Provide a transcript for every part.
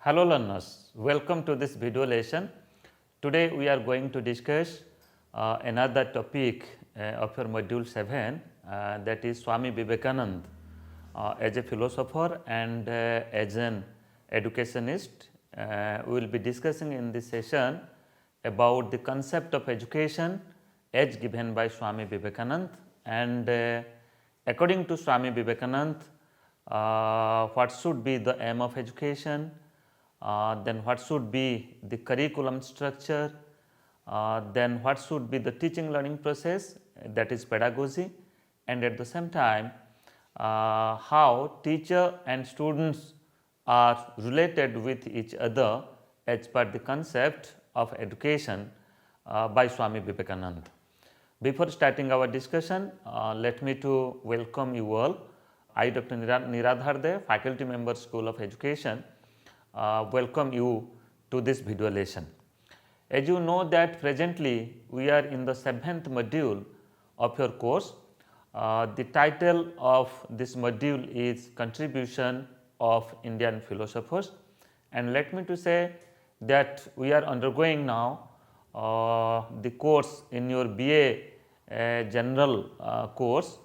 Hello learners, welcome to this video lesson. Today we are going to discuss another topic of your module 7, that is Swami Vivekananda as a philosopher and as an educationist. We will be discussing in this session about the concept of education as given by Swami Vivekananda, and according to Swami Vivekananda, what should be the aim of education, then what should be the curriculum structure, then what should be the teaching learning process, that is pedagogy, and at the same time how teacher and students are related with each other as per the concept of education by Swami Vivekananda. Before starting our discussion, let me to welcome you all. I, Dr. Niradhar De, faculty member, School of Education, welcome you to this video lesson. As you know that presently we are in the 7th module of your course. The title of this module is Contribution of Indian Philosophers, and let me to say that we are undergoing now the course in your BA general course,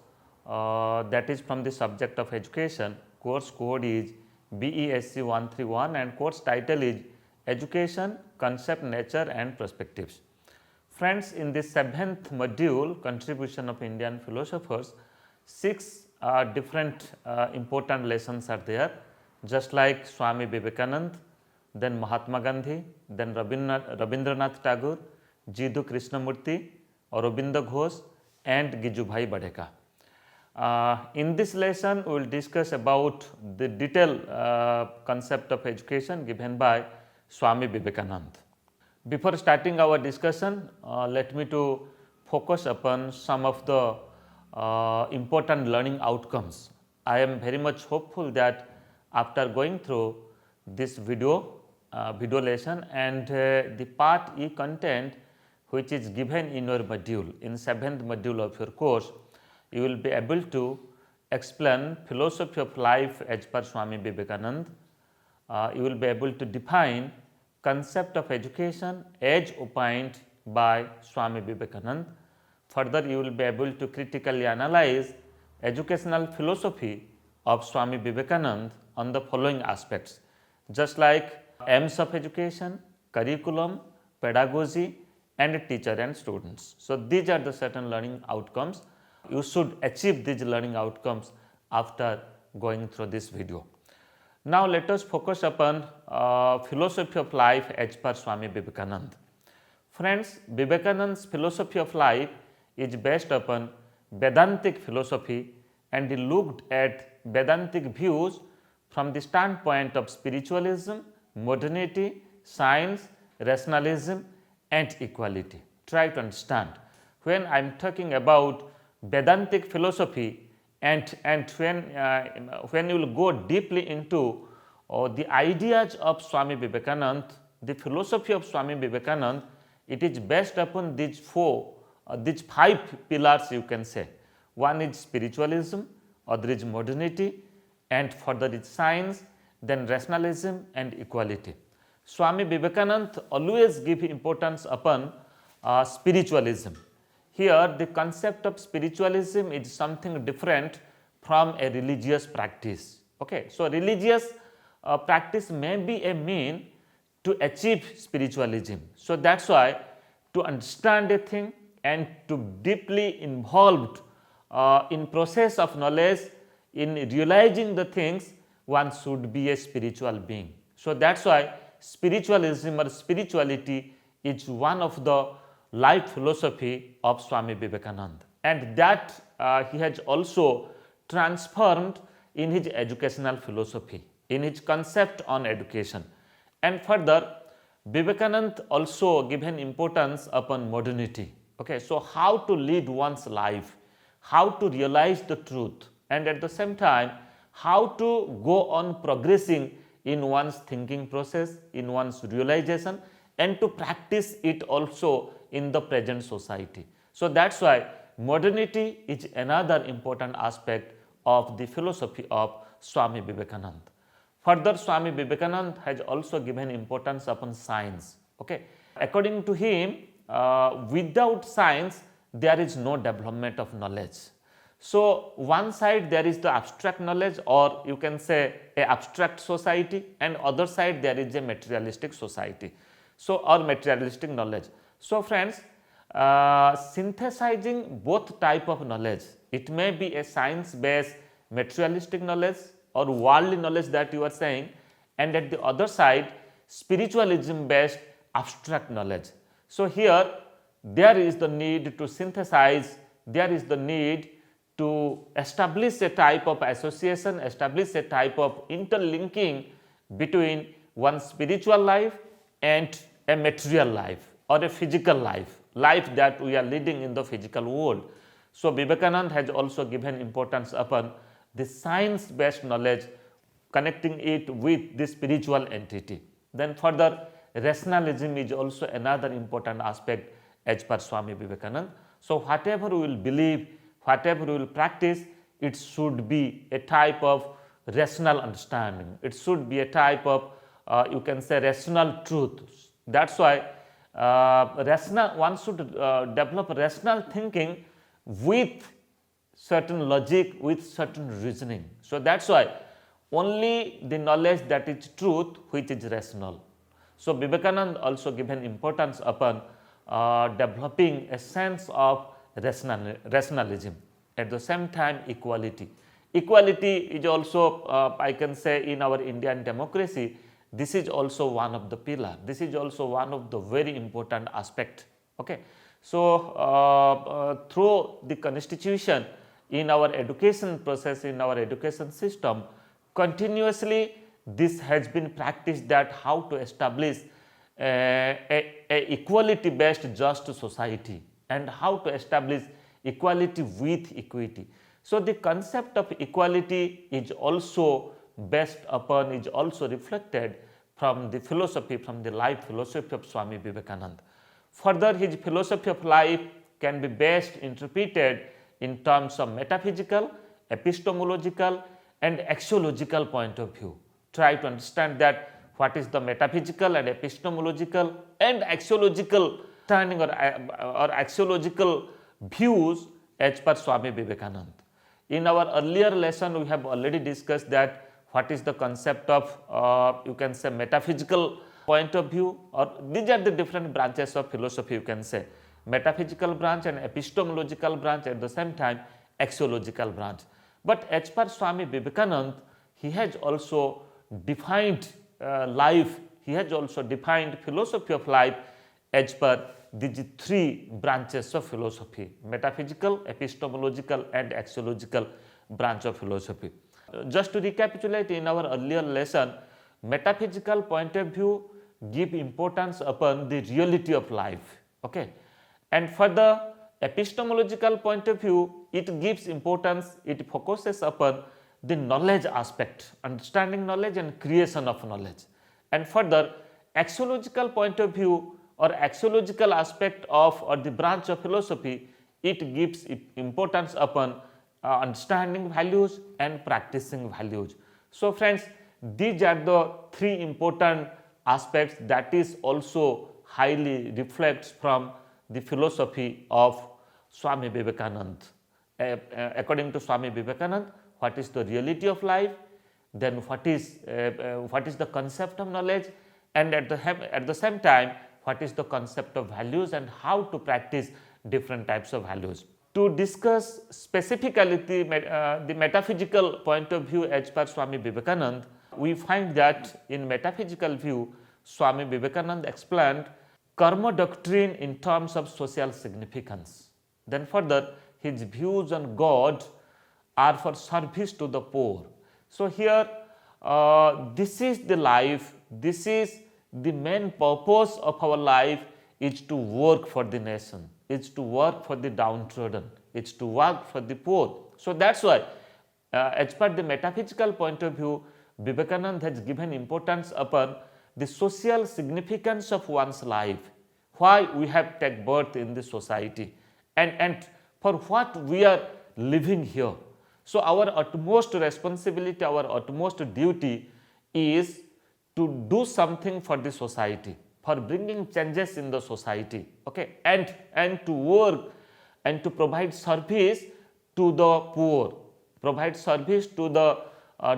that is from the subject of education. Course code is BESC 131 and course title is Education, Concept, Nature and Perspectives. Friends, in this 7th module, Contribution of Indian Philosophers, 6 different important lessons are there, just like Swami Vivekananda, then Mahatma Gandhi, then Rabindranath Tagore, Jiddu Krishnamurti, Aurobindo Ghosh and Gijubhai Badeka. In this lesson, we will discuss about the detailed concept of education given by Swami Vivekananda. Before starting our discussion, let me to focus upon some of the important learning outcomes. I am very much hopeful that after going through this video lesson and the part E content which is given in your module, in 7th module of your course, you will be able to explain philosophy of life as per Swami Vivekananda. You will be able to define concept of education as opined by Swami Vivekananda. Further, you will be able to critically analyze educational philosophy of Swami Vivekananda on the following aspects, just like aims of education, curriculum, pedagogy and teacher and students. So, these are the certain learning outcomes. You should achieve these learning outcomes after going through this video. Now, let us focus upon philosophy of life as per Swami Vivekananda. Friends, Vivekananda's philosophy of life is based upon Vedantic philosophy, and he looked at Vedantic views from the standpoint of spiritualism, modernity, science, rationalism and equality. Try to understand. When I am talking about Vedantic philosophy and when you will go deeply into the ideas of Swami Vivekananda, the philosophy of Swami Vivekananda, it is based upon these 5 pillars, you can say. One is spiritualism, other is modernity, and further is science, then rationalism and equality. Swami Vivekananda always give importance upon spiritualism. Here the concept of spiritualism is something different from a religious practice. Okay. So, religious practice may be a mean to achieve spiritualism. So, that is why to understand a thing and to deeply involved in process of knowledge, in realizing the things, one should be a spiritual being. So, that is why spiritualism or spirituality is one of the life philosophy of Swami Vivekananda, and that he has also transformed in his educational philosophy, in his concept on education. And further, Vivekananda also given importance upon modernity. Okay, so how to lead one's life, how to realize the truth, and at the same time how to go on progressing in one's thinking process, in one's realization, and to practice it also in the present society. So, that is why modernity is another important aspect of the philosophy of Swami Vivekananda. Further, Swami Vivekananda has also given importance upon science. Okay. According to him, without science, there is no development of knowledge. So, one side there is the abstract knowledge, or you can say a abstract society, and other side there is a materialistic society. So, or materialistic knowledge. So, friends, synthesizing both type of knowledge, it may be a science based materialistic knowledge or worldly knowledge that you are saying, and at the other side spiritualism based abstract knowledge. So, here there is the need to synthesize, there is the need to establish a type of association, establish a type of interlinking between one spiritual life and a material life or a physical life, life that we are leading in the physical world. So, Vivekananda has also given importance upon the science based knowledge, connecting it with the spiritual entity. Then further, rationalism is also another important aspect as per Swami Vivekananda. So, whatever we will believe, whatever we will practice, it should be a type of rational understanding, it should be a type of you can say rational truth. That is why one should develop rational thinking with certain logic, with certain reasoning. So, that is why only the knowledge that is truth which is rational. So, Vivekananda also given importance upon developing a sense of rationalism, at the same time equality. Equality is also I can say in our Indian democracy, this is also one of the pillar, this is also one of the very important aspect. Okay. So, through the constitution, in our education process, in our education system, continuously this has been practiced, that how to establish a equality based just society and how to establish equality with equity. So, the concept of equality is also based upon, is also reflected from the philosophy, from the life philosophy of Swami Vivekananda. Further, his philosophy of life can be best interpreted in terms of metaphysical, epistemological and axiological point of view. Try to understand that what is the metaphysical and epistemological and axiological understanding or axiological views as per Swami Vivekananda. In our earlier lesson, we have already discussed that what is the concept of you can say metaphysical point of view, or these are the different branches of philosophy, you can say metaphysical branch and epistemological branch, at the same time axiological branch. But as per Swami Vivekananda, he has also defined life, he has also defined philosophy of life as per these three branches of philosophy: metaphysical, epistemological and axiological branch of philosophy. Just to recapitulate, in our earlier lesson, metaphysical point of view give importance upon the reality of life. Okay. And for the epistemological point of view, it gives importance, it focuses upon the knowledge aspect, understanding knowledge and creation of knowledge. And further, axiological point of view or axiological aspect of or the branch of philosophy, it gives importance upon understanding values and practicing values. So, friends, these are the three important aspects that is also highly reflects from the philosophy of Swami Vivekananda. According to Swami Vivekananda, what is the reality of life, then what is the concept of knowledge, and at the same time what is the concept of values and how to practice different types of values. To discuss specifically the metaphysical point of view as per Swami Vivekananda, we find that in metaphysical view, Swami Vivekananda explained karma doctrine in terms of social significance. Then further, his views on God are for service to the poor. So, here this is the life, this is the main purpose of our life, is to work for the nation, is to work for the downtrodden, is to work for the poor. So, that is why as per the metaphysical point of view, Vivekananda has given importance upon the social significance of one's life, why we have taken birth in this society and for what we are living here. So, our utmost responsibility, our utmost duty is to do something for the society, for bringing changes in the society, okay, and to work and to provide service to the poor, provide service to the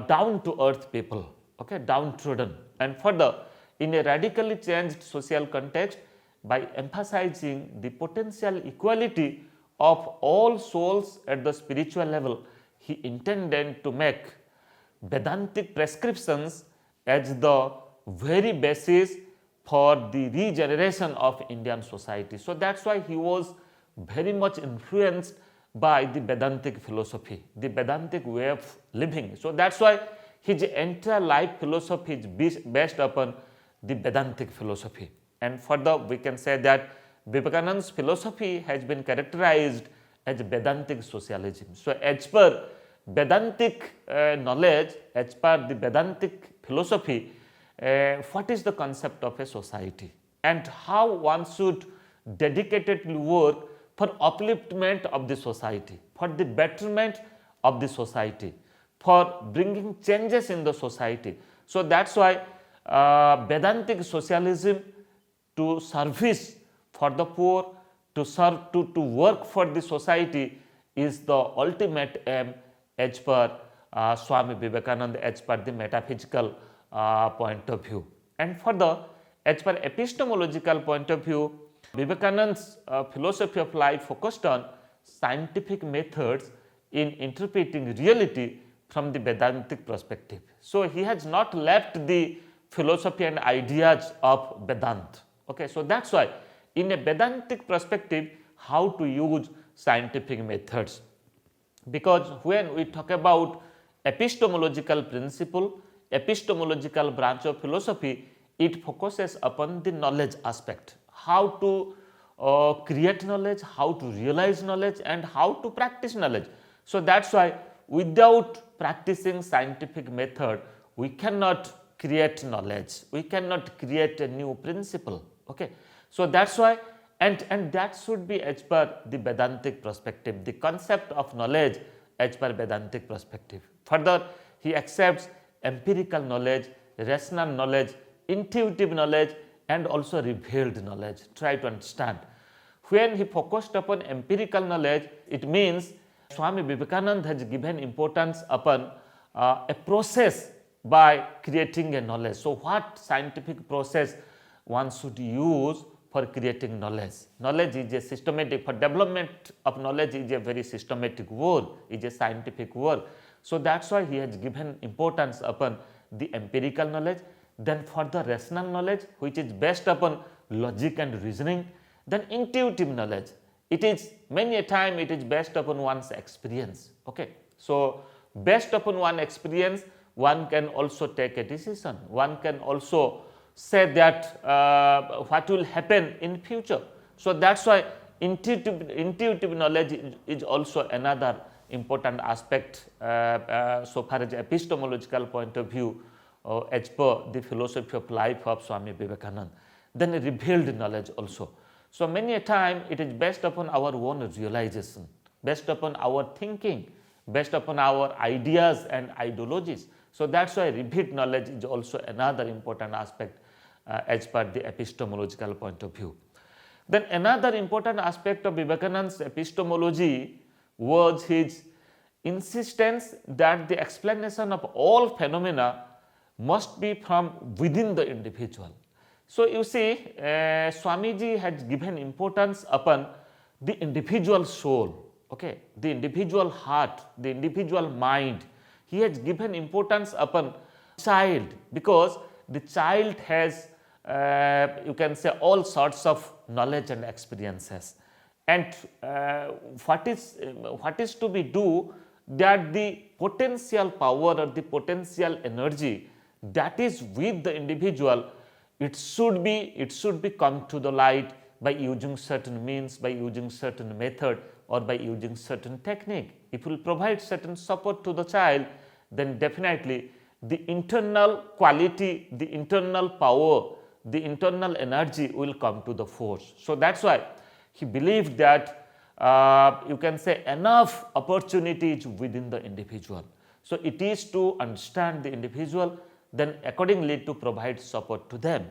down to earth people, okay, downtrodden. And further, in a radically changed social context, by emphasizing the potential equality of all souls at the spiritual level, he intended to make Vedantic prescriptions as the very basis for the regeneration of Indian society. So that's why he was very much influenced by the Vedantic philosophy, the Vedantic way of living. So that's why his entire life philosophy is based upon the Vedantic philosophy. And further, we can say that Vivekananda's philosophy has been characterized as Vedantic socialism. So as per Vedantic knowledge, as per the Vedantic philosophy, what is the concept of a society and how one should dedicatedly work for upliftment of the society, for the betterment of the society, for bringing changes in the society. So that's why Vedantic socialism, to service for the poor, to serve, to work for the society, is the ultimate aim as per Swami Vivekananda, as per the metaphysical point of view. And further, as per epistemological point of view, Vivekananda's philosophy of life focused on scientific methods in interpreting reality from the Vedantic perspective. So he has not left the philosophy and ideas of Vedanta. Okay, so that's why in a Vedantic perspective, how to use scientific methods, because when we talk about epistemological principle, epistemological branch of philosophy, it focuses upon the knowledge aspect, how to create knowledge, how to realize knowledge, and how to practice knowledge. So that's why without practicing scientific method, we cannot create knowledge, we cannot create a new principle. Okay, so that's why, and that should be as per the Vedantic perspective, the concept of knowledge as per Vedantic perspective. Further, he accepts empirical knowledge, rational knowledge, intuitive knowledge, and also revealed knowledge. Try to understand. When he focused upon empirical knowledge, it means Swami Vivekananda has given importance upon a process by creating a knowledge. So what scientific process one should use for creating knowledge? Knowledge is a systematic, for development of knowledge is a very systematic work, is a scientific work. So that's why he has given importance upon the empirical knowledge. Then further rational knowledge, which is based upon logic and reasoning. Then intuitive knowledge, it is many a time it is based upon one's experience. Okay, so based upon one experience, one can also take a decision, one can also say that what will happen in future. So that's why intuitive knowledge is also another important aspect so far as epistemological point of view as per the philosophy of life of Swami Vivekananda. Then revealed knowledge also. So many a time it is based upon our own realization, based upon our thinking, based upon our ideas and ideologies. So that's why revealed knowledge is also another important aspect as per the epistemological point of view. Then another important aspect of Vivekananda's epistemology was his insistence that the explanation of all phenomena must be from within the individual. So you see, Swamiji has given importance upon the individual soul, okay, the individual heart, the individual mind. He has given importance upon child, because the child has you can say all sorts of knowledge and experiences, and what is to be do, that the potential power or the potential energy that is with the individual, it should be come to the light by using certain means, by using certain method, or by using certain technique. If we provide certain support to the child, then definitely the internal quality, the internal power, the internal energy will come to the force. So that's why he believed that you can say enough opportunities within the individual. So it is to understand the individual, then accordingly to provide support to them.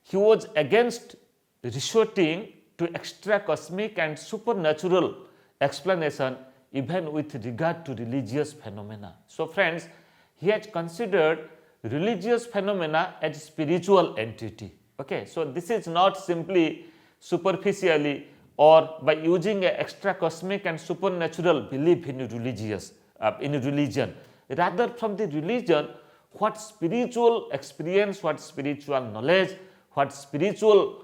He was against resorting to extra cosmic and supernatural explanation even with regard to religious phenomena. So friends, he has considered religious phenomena as spiritual entity. Okay, so this is not simply superficially or by using an extra cosmic and supernatural belief in religion. Rather, from the religion, what spiritual experience, what spiritual knowledge, what spiritual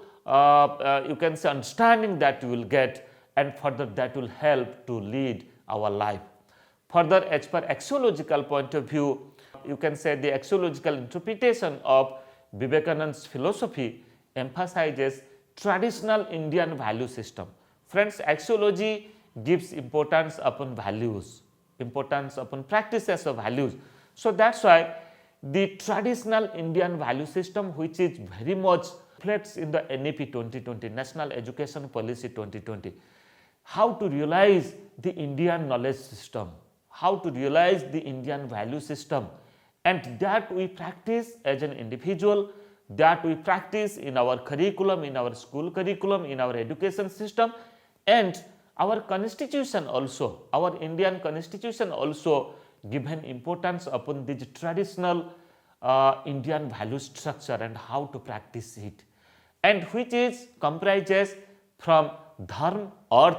you can say understanding that you will get, and further that will help to lead our life. Further, as per axiological point of view, you can say the axiological interpretation of Vivekananda's philosophy emphasizes traditional Indian value system. Friends, axiology gives importance upon values, importance upon practices of values. So that's why the traditional Indian value system, which is very much reflects in the NEP 2020, National Education Policy 2020, how to realize the Indian knowledge system, how to realize the Indian value system, and that we practice as an individual, that we practice in our curriculum, in our school curriculum, in our education system, and our constitution also, our Indian constitution also given importance upon this traditional Indian value structure and how to practice it, and which is comprises from dharma, earth,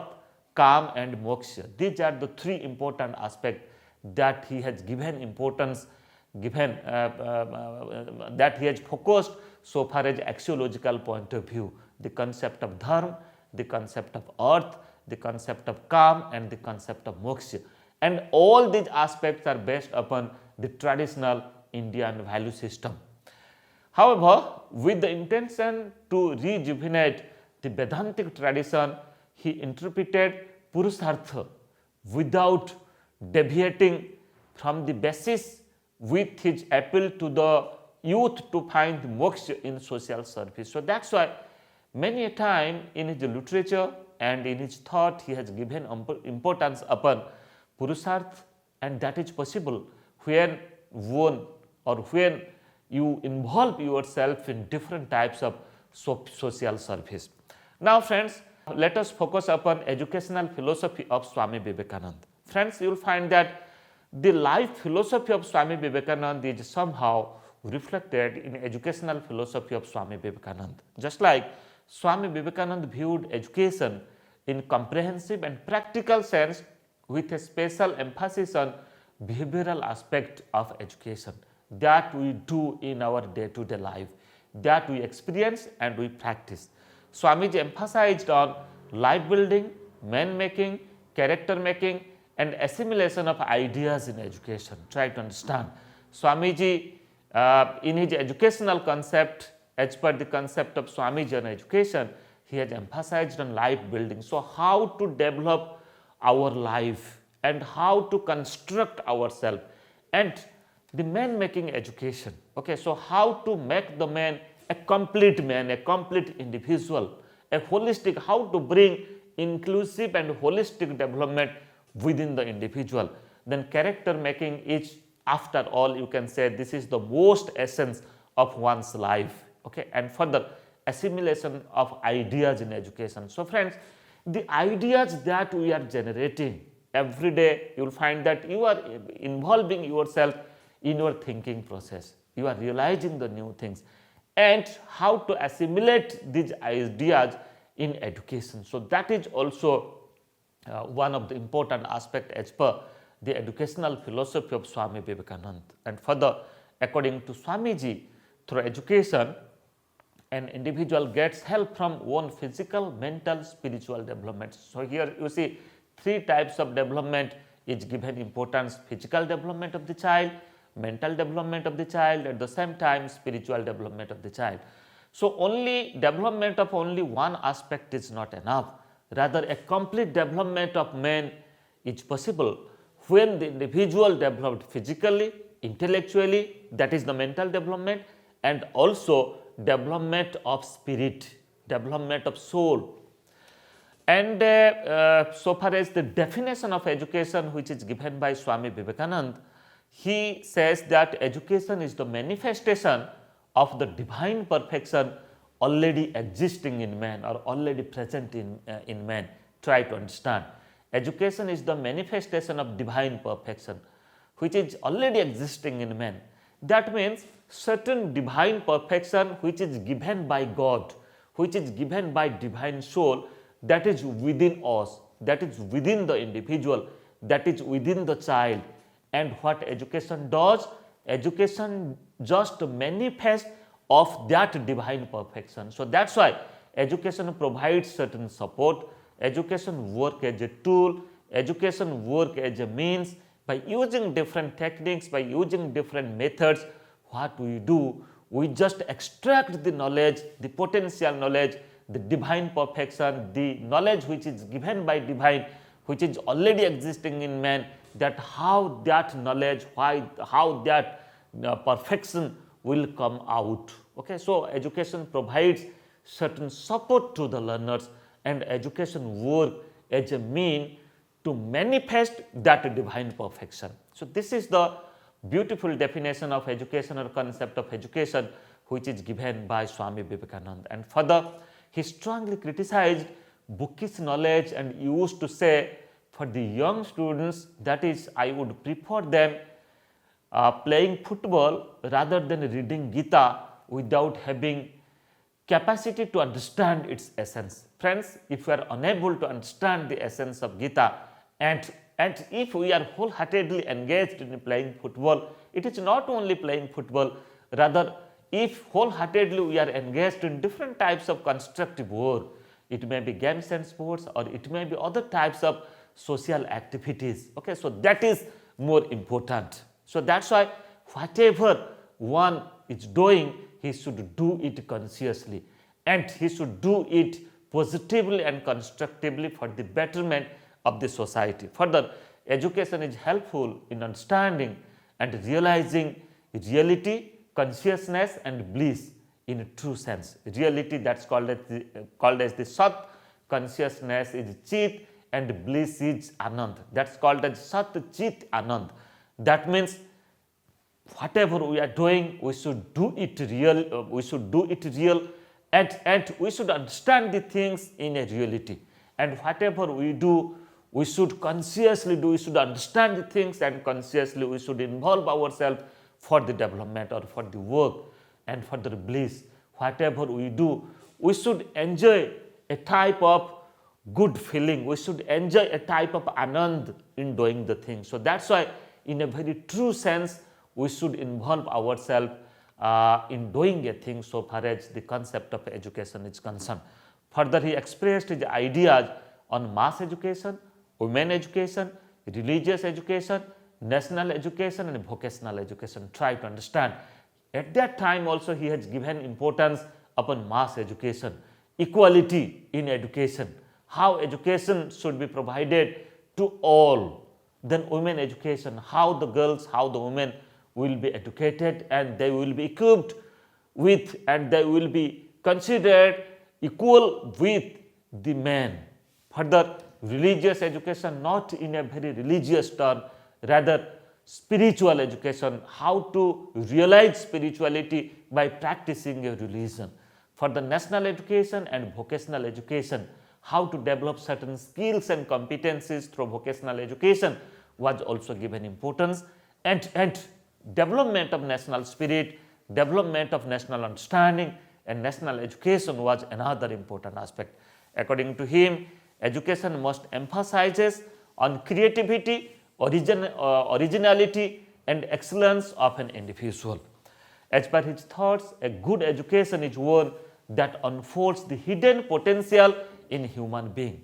calm and moksha. These are the three important aspects that he has given importance, that he has focused so far as axiological point of view: the concept of dharma, the concept of earth, the concept of calm and the concept of moksha. And all these aspects are based upon the traditional Indian value system. However, with the intention to rejuvenate the Vedantic tradition, he interpreted Purushartha without deviating from the basis, with his appeal to the youth to find moksha in social service. So that's why many a time in his literature and in his thought he has given importance upon Purushartha, and that is possible when one or when you involve yourself in different types of social service. Now friends, let us focus upon educational philosophy of Swami Vivekananda. Friends, you will find that the life philosophy of Swami Vivekananda is somehow reflected in educational philosophy of Swami Vivekananda. Just like Swami Vivekananda viewed education in comprehensive and practical sense with a special emphasis on behavioral aspect of education that we do in our day-to-day life, that we experience and we practice. Swamiji emphasized on life building, man making, character making and assimilation of ideas in education. Try to understand. Swamiji in his educational concept, as per the concept of Swamiji on education, he has emphasized on life building. So how to develop our life and how to construct ourselves, and the man making education. Okay, so how to make the man, a complete individual, a holistic, how to bring inclusive and holistic development within the individual. Then character making is, after all, you can say this is the most essence of one's life. Okay, and further assimilation of ideas in education. So friends, the ideas that we are generating every day, you will find that you are involving yourself in your thinking process. You are realizing the new things and how to assimilate these ideas in education. So that is also one of the important aspects as per the educational philosophy of Swami Vivekananda. And further, according to Swamiji, through education, an individual gets help from one physical, mental, spiritual development. So here you see three types of development is given importance: physical development of the child, mental development of the child, at the same time spiritual development of the child. So only development of only one aspect is not enough. Rather, a complete development of man is possible when the individual developed physically, intellectually, that is the mental development, and also development of spirit, development of soul. And so far as the definition of education which is given by Swami Vivekananda, He says that education is the manifestation of the divine perfection already existing in man or already present in man. Try to understand. Education is the manifestation of divine perfection which is already existing in man. That means certain divine perfection which is given by God, which is given by divine soul, that is within us, that is within the individual, that is within the child. And what education does? Education just manifests of that divine perfection. So that's why education provides certain support, education work as a tool, education work as a means. By using different techniques, by using different methods, what we do, we just extract the knowledge, the potential knowledge, the divine perfection, the knowledge which is given by divine, which is already existing in man, that how that knowledge, how that perfection will come out. Okay, so education provides certain support to the learners, and education work as a mean to manifest that divine perfection. So this is the beautiful definition of education or concept of education which is given by Swami Vivekananda. And further, he strongly criticized bookish knowledge and used to say, for the young students, that is, I would prefer them playing football rather than reading Gita without having capacity to understand its essence. Friends, if we are unable to understand the essence of Gita, and if we are wholeheartedly engaged in playing football, it is not only playing football, rather if wholeheartedly we are engaged in different types of constructive work, it may be games and sports, or it may be other types of social activities. Okay, so that is more important. So that's why whatever one is doing, he should do it consciously, and he should do it positively and constructively for the betterment of the society. Further, education is helpful in understanding and realizing reality, consciousness and bliss in a true sense. Reality, that's called as the Sat, consciousness is Chit, and bliss is Anand. That's called as Sat, Chit, Anand. That means whatever we are doing, we should do it real, and we should understand the things in a reality. And whatever we do, we should consciously do, we should understand the things, and consciously we should involve ourselves for the development or for the work and for the bliss. Whatever we do, we should enjoy a type of good feeling, we should enjoy a type of anand in doing the thing. So that's why in a very true sense, we should involve ourselves in doing a thing so far as the concept of education is concerned. Further, he expressed his ideas on mass education, women education, religious education, national education and vocational education. Try to understand. At that time also he has given importance upon mass education, equality in education, how education should be provided to all. Then women education, how the girls, how the women will be educated and they will be equipped with, and they will be considered equal with the men. Further, religious education, not in a very religious term, rather spiritual education, how to realize spirituality by practicing a religion. For the national education and vocational education, how to develop certain skills and competencies through vocational education was also given importance, and development of national spirit, development of national understanding and national education was another important aspect. According to him, education must emphasizes on creativity, originality and excellence of an individual. As per his thoughts, a good education is one that unfolds the hidden potential in human being.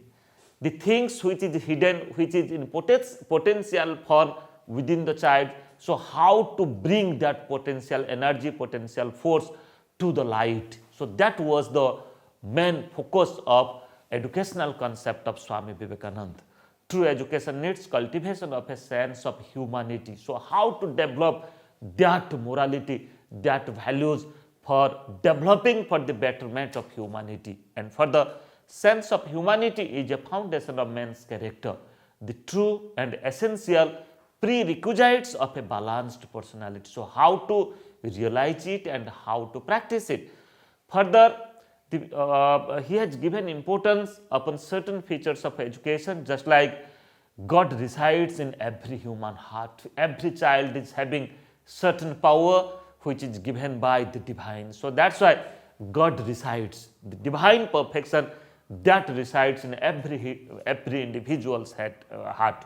The things which is hidden, which is in potential form within the child, so how to bring that potential energy, potential force to the light. So that was the main focus of educational concept of Swami Vivekananda. True education needs cultivation of a sense of humanity. So how to develop that morality, that values for developing for the betterment of humanity. And for the sense of humanity is a foundation of man's character, the true and essential prerequisites of a balanced personality. So, how to realize it and how to practice it. Further, he has given importance upon certain features of education, just like God resides in every human heart. Every child is having certain power which is given by the divine. So, that is why God resides, the divine perfection that resides in every individual's heart.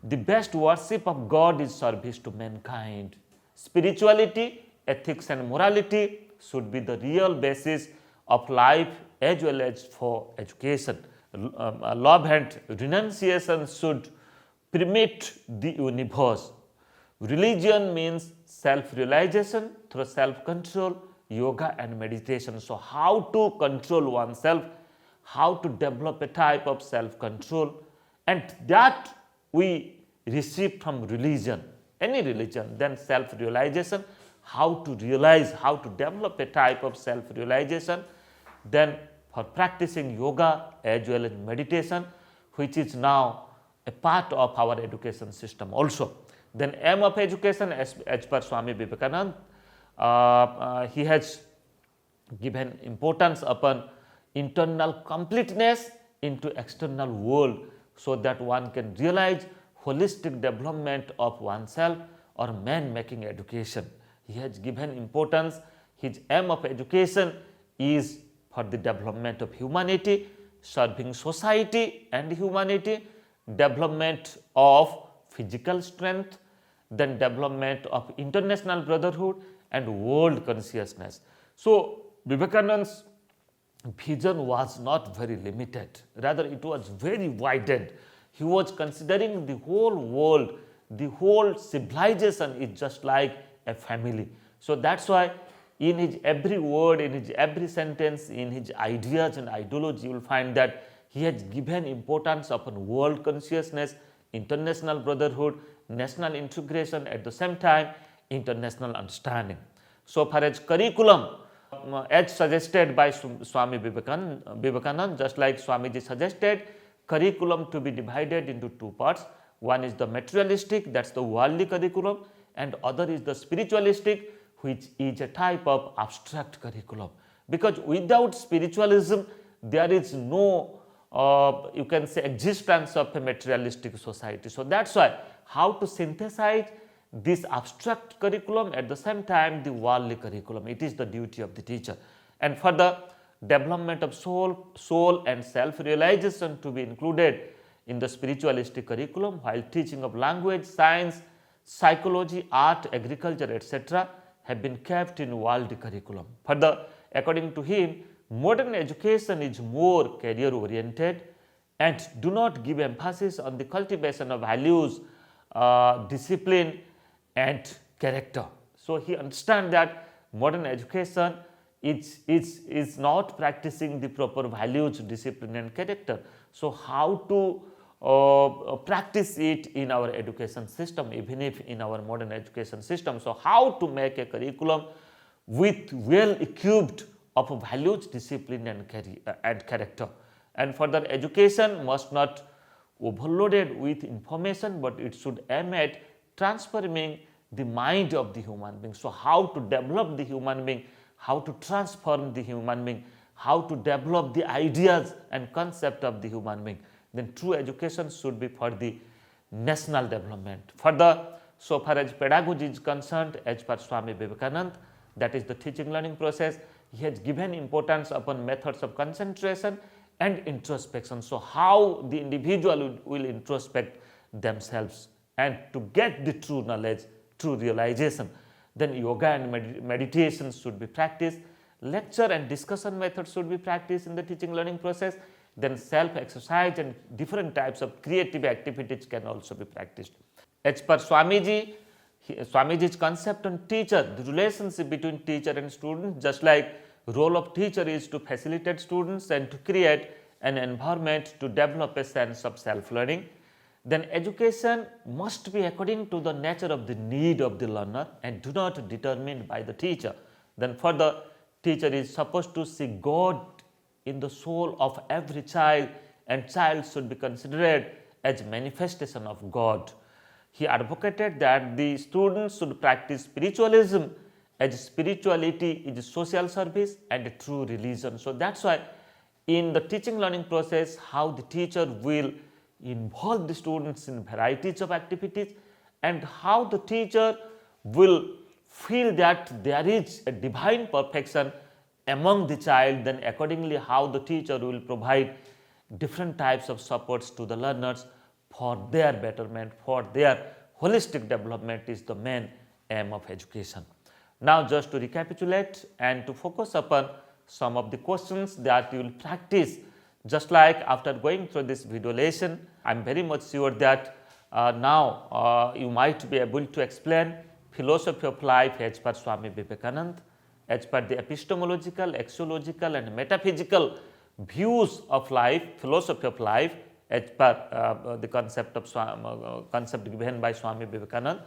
The best worship of God is service to mankind. Spirituality, ethics and morality should be the real basis of life as well as for education. Love and renunciation should permeate the universe. Religion means self-realization through self-control, yoga and meditation. So, how to control oneself, how to develop a type of self-control, and that we receive from religion, any religion. Then self-realization, how to realize, how to develop a type of self-realization. Then for practicing yoga as well as meditation, which is now a part of our education system also. Then aim of education as per Swami Vivekananda, he has given importance upon internal completeness into external world, so that one can realize holistic development of oneself or man making education. He has given importance, his aim of education is for the development of humanity, serving society and humanity, development of physical strength, then development of international brotherhood and world consciousness. So, Vivekananda's vision was not very limited, rather it was very widened. He was considering the whole world, the whole civilization is just like a family. So, that is why in his every word, in his every sentence, in his ideas and ideology, you will find that he has given importance upon world consciousness, international brotherhood, national integration, at the same time international understanding. So far as curriculum, as suggested by Swami Vivekananda, just like Swamiji suggested, curriculum to be divided into two parts. One is the materialistic, that is the worldly curriculum, and other is the spiritualistic, which is a type of abstract curriculum. Because without spiritualism, there is no you can say existence of a materialistic society. So, that is why how to synthesize this abstract curriculum, at the same time the worldly curriculum, it is the duty of the teacher. And for the development of soul and self-realization to be included in the spiritualistic curriculum, while teaching of language, science, psychology, art, agriculture, etc. have been kept in worldly curriculum. Further, according to him, modern education is more career oriented and do not give emphasis on the cultivation of values, discipline and character. So, he understands that modern education is not practicing the proper values, discipline and character. So, how to practice it in our education system, even if in our modern education system. So, how to make a curriculum with well equipped of values, discipline and character. And further, education must not overloaded with information, but it should aim at transforming the mind of the human being. So, how to develop the human being, how to transform the human being, how to develop the ideas and concept of the human being. Then true education should be for the national development. Further, so far as pedagogy is concerned, as per Swami Vivekananda, that is the teaching learning process, he has given importance upon methods of concentration and introspection. So, how the individual will introspect themselves and to get the true knowledge, true realization. Then yoga and meditation should be practiced, lecture and discussion methods should be practiced in the teaching learning process. Then self-exercise and different types of creative activities can also be practiced. As per Swamiji's concept on teacher, the relationship between teacher and student, just like role of teacher is to facilitate students and to create an environment to develop a sense of self-learning. Then education must be according to the nature of the need of the learner and do not determined by the teacher. Then further, teacher is supposed to see God in the soul of every child, and child should be considered as manifestation of God. He advocated that the students should practice spiritualism, as spirituality is social service and a true religion. So that's why in the teaching learning process, how the teacher will involve the students in varieties of activities, and how the teacher will feel that there is a divine perfection among the child, then accordingly how the teacher will provide different types of supports to the learners for their betterment, for their holistic development is the main aim of education. Now just to recapitulate and to focus upon some of the questions that you will practice, just like after going through this video lesson, I am very much sure that now you might be able to explain philosophy of life as per Swami Vivekananda, as per the epistemological, axiological and metaphysical views of life, philosophy of life as per the concept of concept given by Swami Vivekananda.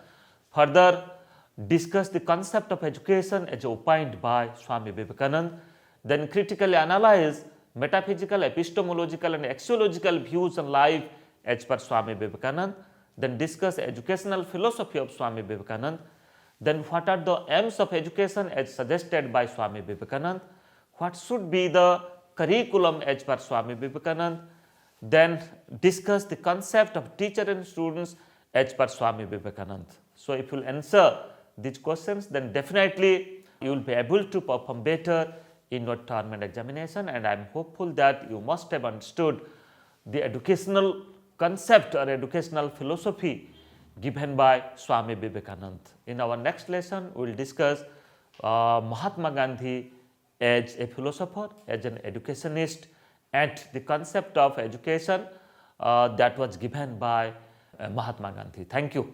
Further discuss the concept of education as opined by Swami Vivekananda, then critically analyze metaphysical, epistemological and axiological views on life as per Swami Vivekananda, then discuss educational philosophy of Swami Vivekananda, then what are the aims of education as suggested by Swami Vivekananda, what should be the curriculum as per Swami Vivekananda, then discuss the concept of teacher and students as per Swami Vivekananda. So if you will answer these questions, then definitely you will be able to perform better in your term and examination, and I am hopeful that you must have understood the educational concept or educational philosophy given by Swami Vivekananda. In our next lesson, we will discuss Mahatma Gandhi as a philosopher, as an educationist, and the concept of education that was given by Mahatma Gandhi. Thank you.